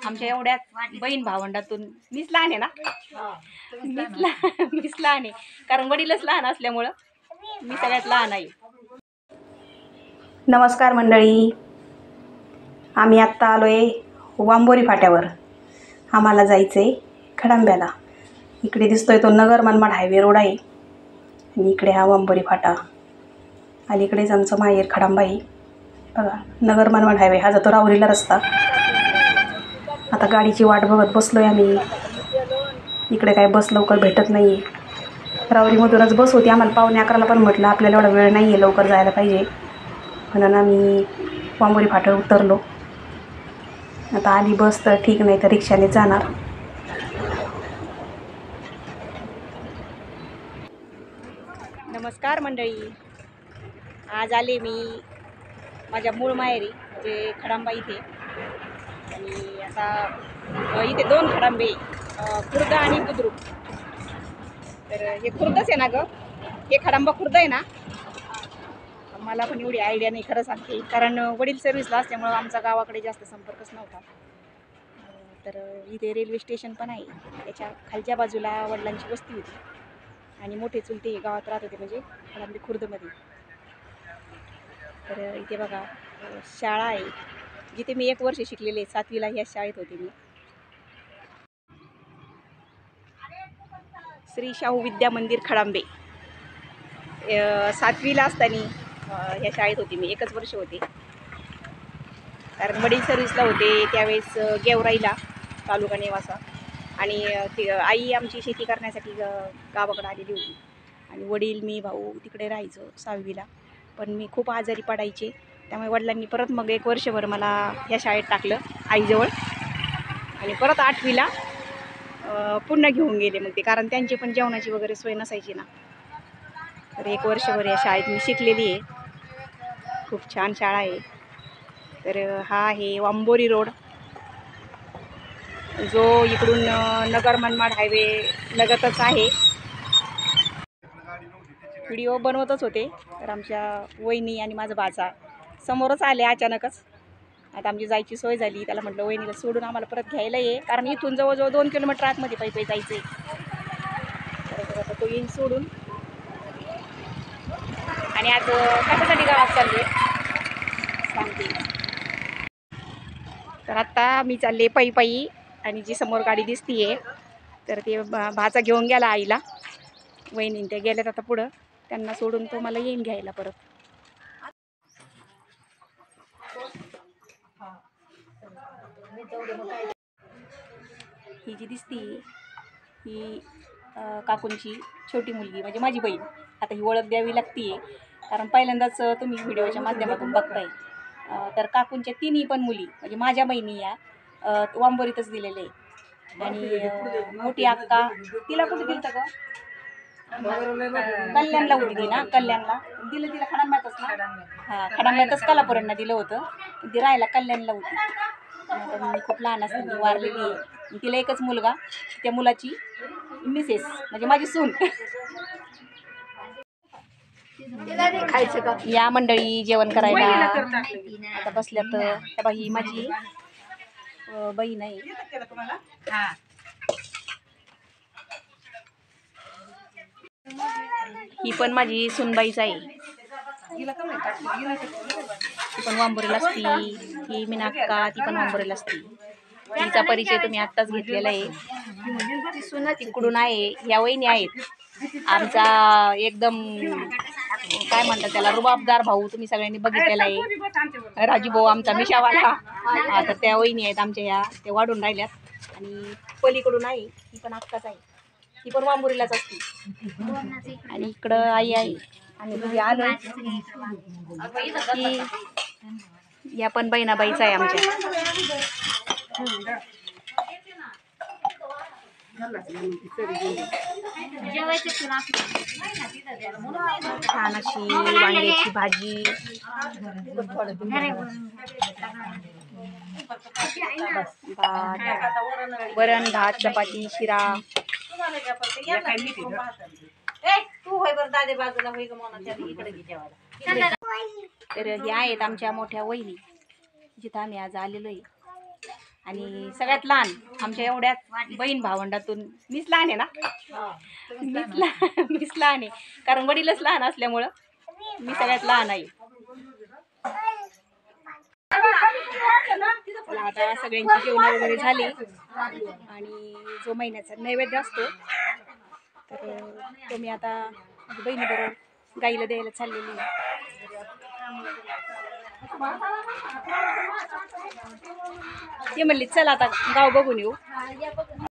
आमच्या एवढ्याच बहीण भावंडातून मीच लहान आहे ना, मीच लहान आहे, कारण वडीलच लहान असल्यामुळं मी सगळ्यात लहान आहे. नमस्कार मंडळी, आम्ही आत्ता आलो आहे वांबोरी फाट्यावर. आम्हाला जायचं आहे खडांब्याला. इकडे दिसतोय तो नगर मनमाड हायवे रोड आहे आणि इकडे हा वांबोरी फाटा. अलीकडेच आमचं माहेर खडांबा आहे. बघा, नगर मनमाड हायवे हा जातो राहुरीला रस्ता. आता गाडीची वाट बघत बसलोय आम्ही. इकडे काय बस लवकर भेटत नाही आहे. राहुरीमधूनच बस होती, आम्हाला 11:45 पण म्हटलं आपल्याला एवढा वेळ नाही आहे, लवकर जायला पाहिजे म्हणून आम्ही वांबोरी फाट्यावर उतरलो. आता आली बस तर ठीक, नाही तर रिक्षाने जाणार. नमस्कार मंडळी, आज आले मी माझ्या मूळ माहेरी म्हणजे खडांबा इथे. आणि आता इथे 2 खडांबे, खुर्द आणि बुद्रुक. तर हे खुर्दच आहे ना गं, हे खडांबा खुर्द आहे ना. मला पण एवढी आयडिया नाही खरं सांगते, कारण वडील सर्व्हिसला असल्यामुळं आमचा गावाकडे जास्त संपर्कच नव्हता. तर इथे रेल्वे स्टेशन पण आहे, त्याच्या खालच्या बाजूला वडिलांची वस्ती होती आणि मोठे चुलते गावात राहत होते, म्हणजे खडांबे खुर्दमध्ये. तर इथे बघा शाळा आहे, जिथे मी 1 वर्ष शिकलेले, 7वीला ह्या शाळेत होते मी. श्री शाहू विद्या मंदिर खडांबे. 7वीला असताना ह्या शाळेत होती मी, 1च वर्ष होते, कारण वडील सर्व्हिसला होते त्यावेळेस गेवराईला, तालुका नेवासा. आणि आई आमची शेती करण्यासाठी गावाकडे आलेली होती आणि वडील, मी, भाऊ तिकडे राहायचो 6वीला. पण मी खूप आजारी पडायचे, त्यामुळे वडिलांनी परत मग 1 वर्षभर मला ह्या शाळेत टाकलं आईजवळ. आणि परत 8वीला पुन्हा घेऊन गेले मग ते, कारण त्यांची पण जेवणाची वगैरे सोय नसायची ना. तर 1 वर्षभर या शाळेत मी शिकलेली आहे. खूप छान शाळा आहे. तर हा आहे वांबोरी रोड, जो इकडून नगर मनमाड हायवे लगतच आहे. व्हिडिओ बनवतच होते, तर आमच्या वहिनी आणि माझा भाचा समोरच आले अचानकच. आता आमची जायची सोय झाली, त्याला म्हटलं वहिनीला सोडून आम्हाला परत घ्यायला ये, कारण इथून जवळजवळ 2 किलोमीटर आतमध्ये पायी जायचं आहे. तर आता तो येईन सोडून. आणि आज कशासाठी गावात चालले सांगते. तर आत्ता मी चालले पायी, आणि जी समोर गाडी दिसतीये तर ते भाचा घेऊन गेला आईला, वहिनी ते गेल्यात आता पुढं, त्यांना सोडून तो मला येईन घ्यायला परत. ही जी दिसती ही काकूंची छोटी मुलगी, म्हणजे माझी बहीण. आता ही ओळख द्यावी लागतीये, कारण पहिल्यांदाच तुम्ही व्हिडिओच्या माध्यमातून बघताय. तर काकूंच्या 3ही पण मुली, म्हणजे माझ्या बहिणी या वांबोरीतच दिलेले आहे. आणि मोठी अक्का, तिला कुठे दिलं का? कल्याणला होती ती ना, कल्याणला दिलं तिला, खडांब्यातच ना. हां, खडांब्यातच कलापुरांना दिलं होतं, ती राहायला कल्याणला होती. मी खूप लहान असताना ती वारलेली आहे. तिला एकच मुलगा, त्या मुलाची मिसेस म्हणजे माझी सून. खायचं का? या मंडळी जेवण करायला आता बसल्यात. त्या बाई माझी बहीण आहे. ही पण माझी सूनबाईच आहे. ती पण वांबोरीला असती. ही मीनाक्का, ती पण वांबोरीला असती. तिचा परिचय तुम्ही आत्ताच घेतलेला आहे. तिकडून आहे ह्या वहिनी आहेत. आमचा एकदम काय म्हणतात त्याला, रुबाबदार भाऊ तुम्ही सगळ्यांनी बघितलेला आहे, राजू भाऊ आमचा मिशावाला. तर त्या वहिनी आहेत आमच्या, ह्या ते वाढून राहिल्यात. आणि पलीकडून आहे ती पण अक्काच आहे, ती पण वांबोरीलाच असते. आणि इकडं आई आहे. आम्ही घरी आलोय की या पण बहिणाबाईच आहे आमच्या. छान अशी वांग्याची भाजी, भात, वरण भात, चपाती, शिरा. तर ह्या आहेत आमच्या मोठ्या वहिनी, जिथं आम्ही आज आलेलो आहे. आणि सगळ्यात लहान आमच्या एवढ्यात बहीण भावंडातून मीच लहान आहे ना. मीच लहान आहे कारण वडीलच लहान असल्यामुळं मी सगळ्यात लहान आहे. चला आता सगळ्यांची जेवण वगैरे झाली आणि जो महिन्याचा नैवेद्य असतो तर तो मी आता माझ्या बहिणीबरोबर गाईला द्यायला चाललेली आहे. ते म्हणली चल आता गाव बघून येऊ.